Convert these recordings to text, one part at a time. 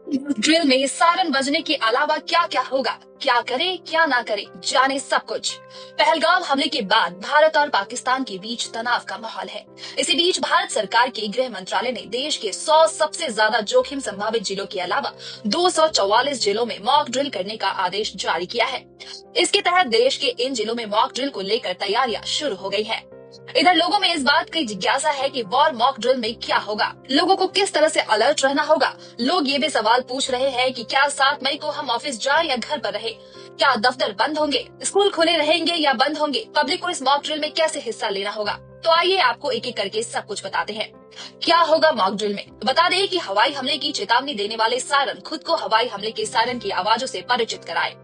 Drill में siren बजने के अलावा क्या क्या होगा, क्या करे क्या ना करे, जाने सब कुछ। पहलगाम हमले के बाद भारत और पाकिस्तान के बीच तनाव का माहौल है। इसी बीच भारत सरकार के गृह मंत्रालय ने देश के 100 सबसे ज्यादा जोखिम संभावित जिलों के अलावा 244 जिलों में मॉक ड्रिल करने का आदेश जारी किया है। इसके तहत देश के इन जिलों में मॉक ड्रिल को लेकर तैयारियां शुरू हो गई है। इधर लोगों में इस बात की जिज्ञासा है कि वॉर मॉक ड्रिल में क्या होगा, लोगों को किस तरह से अलर्ट रहना होगा। लोग ये भी सवाल पूछ रहे हैं कि क्या 7 मई को हम ऑफिस जाएं या घर पर रहे, क्या दफ्तर बंद होंगे, स्कूल खुले रहेंगे या बंद होंगे, पब्लिक को इस मॉक ड्रिल में कैसे हिस्सा लेना होगा। तो आइए आपको एक एक करके सब कुछ बताते हैं। क्या होगा मॉक ड्रिल में। बता दें कि हवाई हमले की चेतावनी देने वाले सायरन खुद को हवाई हमले के सायरन की आवाजों से परिचित कराए।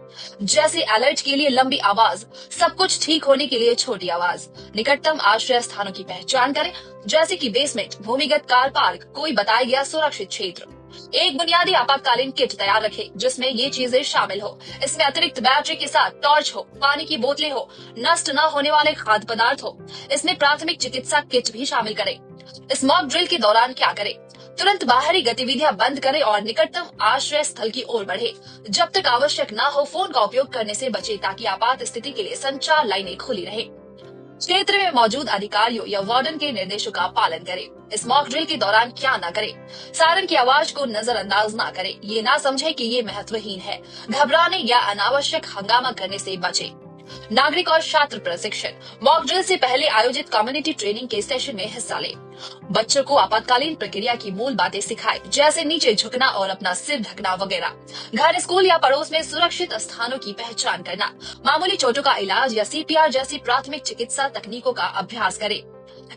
जैसे अलर्ट के लिए लंबी आवाज, सब कुछ ठीक होने के लिए छोटी आवाज, निकटतम आश्रय स्थानों की पहचान करें जैसे कि बेसमेंट, भूमिगत कार पार्क, कोई बताया गया सुरक्षित क्षेत्र। एक बुनियादी आपातकालीन किट तैयार रखें जिसमें ये चीजें शामिल हो। इसमें अतिरिक्त बैटरी के साथ टॉर्च हो, पानी की बोतलें हो, नष्ट न होने वाले खाद्य पदार्थ हो। इसमें प्राथमिक चिकित्सा किट भी शामिल करें। इस मॉक ड्रिल के दौरान क्या करें। तुरंत बाहरी गतिविधियां बंद करें और निकटतम आश्रय स्थल की ओर बढ़े। जब तक आवश्यक न हो फोन का उपयोग करने से बचे ताकि आपात स्थिति के लिए संचार लाइनें खुली रहे। क्षेत्र में मौजूद अधिकारियों या वार्डन के निर्देशों का पालन करें। इस मॉक ड्रिल के दौरान क्या न करें। सायरन की आवाज को नजरअंदाज न करें। ये ना समझे कि ये महत्वहीन है। घबराने या अनावश्यक हंगामा करने से बचे। नागरिक और छात्र प्रशिक्षण। मॉक ड्रिल से पहले आयोजित कम्युनिटी ट्रेनिंग के सेशन में हिस्सा ले। बच्चों को आपातकालीन प्रक्रिया की मूल बातें सिखाए जैसे नीचे झुकना और अपना सिर ढकना वगैरह। घर, स्कूल या पड़ोस में सुरक्षित स्थानों की पहचान करना, मामूली चोटों का इलाज या सीपीआर जैसी प्राथमिक चिकित्सा तकनीकों का अभ्यास करें।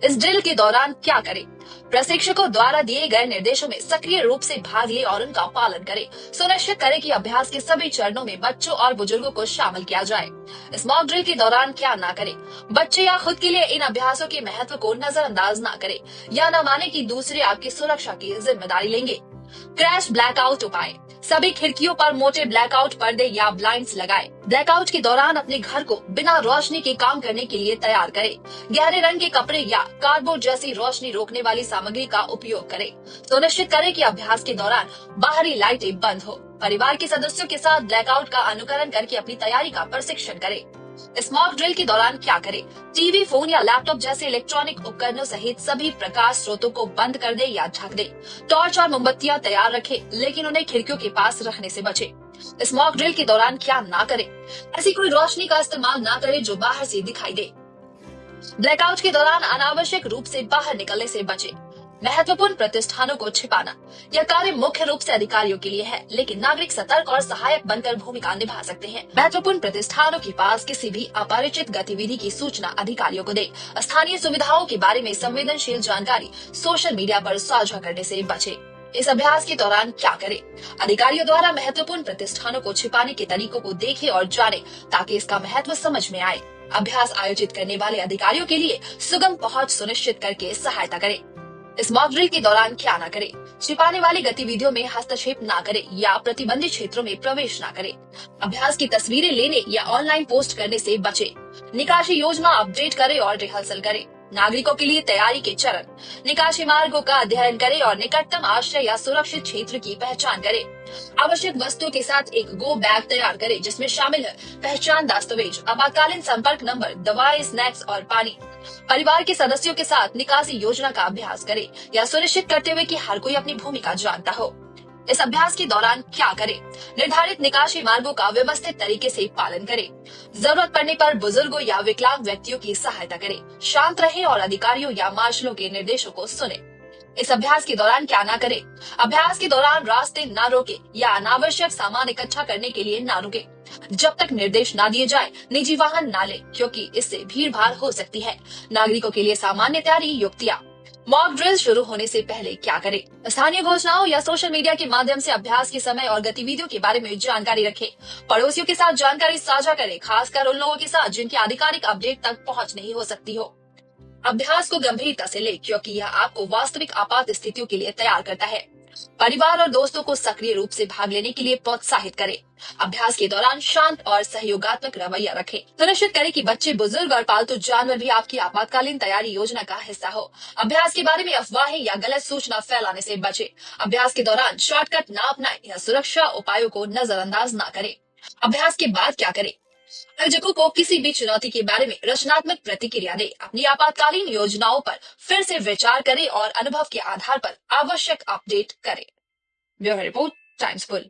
इस ड्रिल के दौरान क्या करें। प्रशिक्षकों द्वारा दिए गए निर्देशों में सक्रिय रूप से भाग ले और उनका पालन करें। सुनिश्चित करें कि अभ्यास के सभी चरणों में बच्चों और बुजुर्गों को शामिल किया जाए। इस मॉक ड्रिल के दौरान क्या ना करें। बच्चे या खुद के लिए इन अभ्यासों के महत्व को नजरअंदाज न करें या न माने कि दूसरे आपकी सुरक्षा की जिम्मेदारी लेंगे। क्रैश ब्लैकआउट उपाय। सभी खिड़कियों पर मोटे ब्लैकआउट पर्दे या ब्लाइंड्स लगाएं। ब्लैकआउट के दौरान अपने घर को बिना रोशनी के काम करने के लिए तैयार करें। गहरे रंग के कपड़े या कार्डबोर्ड जैसी रोशनी रोकने वाली सामग्री का उपयोग करें। सुनिश्चित करें कि अभ्यास के दौरान बाहरी लाइटें बंद हो। परिवार के सदस्यों के साथ ब्लैकआउट का अनुकरण करके अपनी तैयारी का प्रशिक्षण करें। इस मॉक ड्रिल के दौरान क्या करें। टीवी, फोन या लैपटॉप जैसे इलेक्ट्रॉनिक उपकरणों सहित सभी प्रकाश स्रोतों को बंद कर दे या ढक दे। टॉर्च और मोमबत्तियां तैयार रखें लेकिन उन्हें खिड़कियों के पास रखने से बचे। इस मॉक ड्रिल के दौरान क्या ना करें। ऐसी कोई रोशनी का इस्तेमाल ना करें जो बाहर से दिखाई दे। ब्लैकआउट के दौरान अनावश्यक रूप से बाहर निकलने से बचे। महत्वपूर्ण प्रतिष्ठानों को छिपाना। यह कार्य मुख्य रूप से अधिकारियों के लिए है लेकिन नागरिक सतर्क और सहायक बनकर भूमिका निभा सकते हैं। महत्वपूर्ण प्रतिष्ठानों के पास किसी भी अपरिचित गतिविधि की सूचना अधिकारियों को दे। स्थानीय सुविधाओं के बारे में संवेदनशील जानकारी सोशल मीडिया पर साझा करने से बचे। इस अभ्यास के दौरान क्या करें। अधिकारियों द्वारा महत्वपूर्ण प्रतिष्ठानों को छिपाने के तरीकों को देखें और जाने ताकि इसका महत्व समझ में आए। अभ्यास आयोजित करने वाले अधिकारियों के लिए सुगम पहुंच सुनिश्चित करके सहायता करें। इस मॉक ड्रिल के दौरान क्या न करें। छिपाने वाली गतिविधियों में हस्तक्षेप न करें या प्रतिबंधित क्षेत्रों में प्रवेश न करें। अभ्यास की तस्वीरें लेने या ऑनलाइन पोस्ट करने से बचें। निकासी योजना अपडेट करें और रिहर्सल करें। नागरिकों के लिए तैयारी के चरण। निकासी मार्गों का अध्ययन करें और निकटतम आश्रय या सुरक्षित क्षेत्र की पहचान करें। आवश्यक वस्तुओं के साथ एक गो बैग तैयार करें जिसमें शामिल है पहचान दस्तावेज, आपातकालीन संपर्क नंबर, दवाएं, स्नैक्स और पानी। परिवार के सदस्यों के साथ निकासी योजना का अभ्यास करें या सुनिश्चित करते हुए कि हर कोई अपनी भूमिका जानता हो। इस अभ्यास के दौरान क्या करें। निर्धारित निकासी मार्गों का व्यवस्थित तरीके से पालन करें। जरूरत पड़ने पर बुजुर्गों या विकलांग व्यक्तियों की सहायता करें। शांत रहें और अधिकारियों या मार्शलों के निर्देशों को सुने। इस अभ्यास के दौरान क्या ना करें। अभ्यास के दौरान रास्ते न रोके या अनावश्यक सामान इकट्ठा करने के लिए न रुके। जब तक निर्देश न दिए जाए निजी वाहन न ले क्योंकि इससे भीड़ भाड़ हो सकती है। नागरिकों के लिए सामान्य तैयारी युक्तियाँ। मॉक ड्रिल शुरू होने से पहले क्या करें। स्थानीय घोषणाओं या सोशल मीडिया के माध्यम से अभ्यास के समय और गतिविधियों के बारे में जानकारी रखें। पड़ोसियों के साथ जानकारी साझा करें, खासकर उन लोगों के साथ जिनकी आधिकारिक अपडेट तक पहुंच नहीं हो सकती हो। अभ्यास को गंभीरता से ले, क्योंकि यह आपको वास्तविक आपात स्थितियों के लिए तैयार करता है। परिवार और दोस्तों को सक्रिय रूप से भाग लेने के लिए प्रोत्साहित करें। अभ्यास के दौरान शांत और सहयोगात्मक रवैया रखें। सुनिश्चित करें कि बच्चे, बुजुर्ग और पालतू जानवर भी आपकी आपातकालीन तैयारी योजना का हिस्सा हो। अभ्यास के बारे में अफवाहें या गलत सूचना फैलाने से बचें। अभ्यास के दौरान शॉर्टकट ना अपनाएं या सुरक्षा उपायों को नजरअंदाज ना करें। अभ्यास के बाद क्या करें? आयोजकों को किसी भी चुनौती के बारे में रचनात्मक प्रतिक्रिया दें। अपनी आपातकालीन योजनाओं पर फिर से विचार करें और अनुभव के आधार पर आवश्यक अपडेट करें। Bureau report, times full.